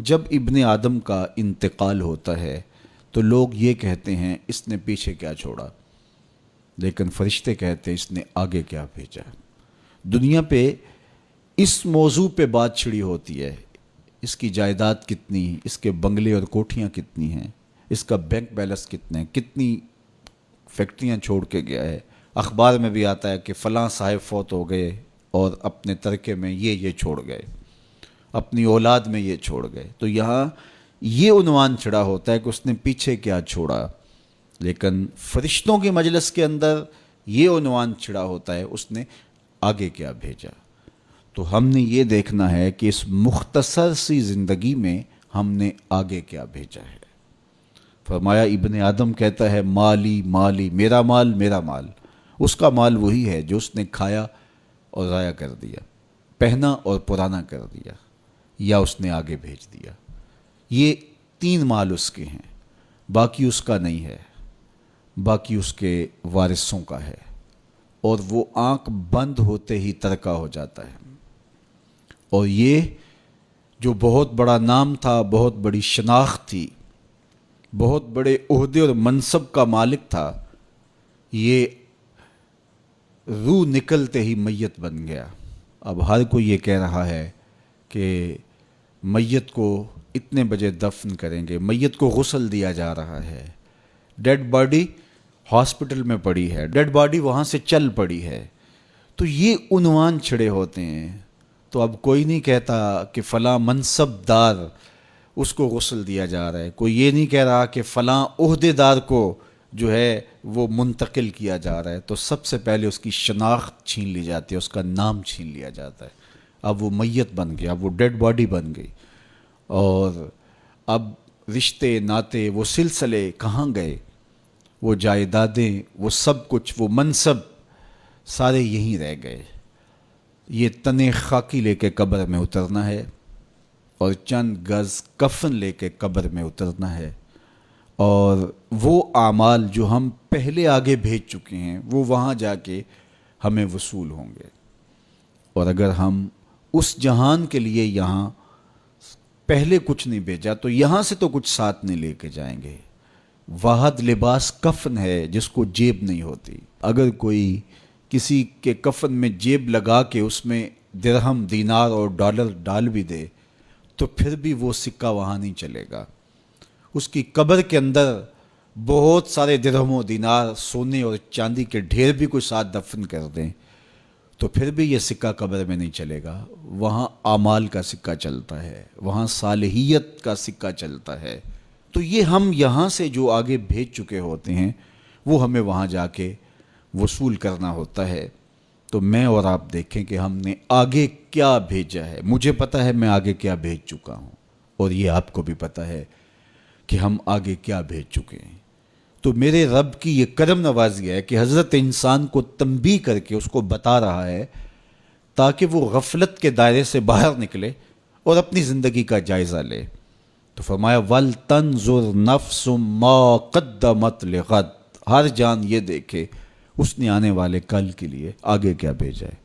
جب ابن آدم کا انتقال ہوتا ہے تو لوگ یہ کہتے ہیں اس نے پیچھے کیا چھوڑا، لیکن فرشتے کہتے ہیں اس نے آگے کیا بھیجا۔ دنیا پہ اس موضوع پہ بات چھڑی ہوتی ہے، اس کی جائیداد کتنی، اس کے بنگلے اور کوٹھیاں کتنی ہیں، اس کا بینک بیلنس کتنے ہیں، کتنی فیکٹریاں چھوڑ کے گیا ہے۔ اخبار میں بھی آتا ہے کہ فلاں صاحب فوت ہو گئے اور اپنے ترکے میں یہ چھوڑ گئے، اپنی اولاد میں یہ چھوڑ گئے۔ تو یہاں یہ عنوان چڑھا ہوتا ہے کہ اس نے پیچھے کیا چھوڑا، لیکن فرشتوں کے مجلس کے اندر یہ عنوان چڑھا ہوتا ہے اس نے آگے کیا بھیجا۔ تو ہم نے یہ دیکھنا ہے کہ اس مختصر سی زندگی میں ہم نے آگے کیا بھیجا ہے۔ فرمایا ابن آدم کہتا ہے مالی مالی، میرا مال میرا مال۔ اس کا مال وہی ہے جو اس نے کھایا اور ضائع کر دیا، پہنا اور پرانا کر دیا، یا اس نے آگے بھیج دیا۔ یہ 3 مال اس کے ہیں، باقی اس کا نہیں ہے، باقی اس کے وارثوں کا ہے، اور وہ آنکھ بند ہوتے ہی ترکہ ہو جاتا ہے۔ اور یہ جو بہت بڑا نام تھا، بہت بڑی شناخت تھی، بہت بڑے عہدے اور منصب کا مالک تھا، یہ روح نکلتے ہی میت بن گیا۔ اب ہر کوئی یہ کہہ رہا ہے کہ میت کو اتنے بجے دفن کریں گے، میت کو غسل دیا جا رہا ہے، ڈیڈ باڈی ہاسپٹل میں پڑی ہے، ڈیڈ باڈی وہاں سے چل پڑی ہے۔ تو یہ عنوان چھڑے ہوتے ہیں۔ تو اب کوئی نہیں کہتا کہ فلاں منصب دار اس کو غسل دیا جا رہا ہے، کوئی یہ نہیں کہہ رہا کہ فلاں عہدے دار کو جو ہے وہ منتقل کیا جا رہا ہے۔ تو سب سے پہلے اس کی شناخت چھین لی جاتی ہے، اس کا نام چھین لیا جاتا ہے۔ اب وہ میت بن گیا، اب وہ ڈیڈ باڈی بن گئی، اور اب رشتے ناتے وہ سلسلے کہاں گئے، وہ جائیدادیں، وہ سب کچھ، وہ منصب سارے یہیں رہ گئے۔ یہ تنے خاکی لے کے قبر میں اترنا ہے، اور چند گز کفن لے کے قبر میں اترنا ہے، اور وہ اعمال جو ہم پہلے آگے بھیج چکے ہیں وہ وہاں جا کے ہمیں وصول ہوں گے۔ اور اگر ہم اس جہان کے لیے یہاں پہلے کچھ نہیں بھیجا تو یہاں سے تو کچھ ساتھ نہیں لے کے جائیں گے۔ واحد لباس کفن ہے جس کو جیب نہیں ہوتی۔ اگر کوئی کسی کے کفن میں جیب لگا کے اس میں درہم، دینار اور ڈالر ڈال بھی دے تو پھر بھی وہ سکہ وہاں نہیں چلے گا۔ اس کی قبر کے اندر بہت سارے درہم و دینار، سونے اور چاندی کے ڈھیر بھی کوئی ساتھ دفن کر دیں تو پھر بھی یہ سکہ قبر میں نہیں چلے گا۔ وہاں اعمال کا سکہ چلتا ہے، وہاں صالحیت کا سکہ چلتا ہے۔ تو یہ ہم یہاں سے جو آگے بھیج چکے ہوتے ہیں وہ ہمیں وہاں جا کے وصول کرنا ہوتا ہے۔ تو میں اور آپ دیکھیں کہ ہم نے آگے کیا بھیجا ہے۔ مجھے پتہ ہے میں آگے کیا بھیج چکا ہوں، اور یہ آپ کو بھی پتہ ہے کہ ہم آگے کیا بھیج چکے ہیں۔ تو میرے رب کی یہ کرم نوازی ہے کہ حضرت انسان کو تنبیہ کر کے اس کو بتا رہا ہے تاکہ وہ غفلت کے دائرے سے باہر نکلے اور اپنی زندگی کا جائزہ لے۔ تو فرمایا وَلْتَنْظُرْ نَفْسٌ مَا قَدَّمَتْ لِغَدٍ، ہر جان یہ دیکھے اس نے آنے والے کل کے لیے آگے کیا بھیجا ہے۔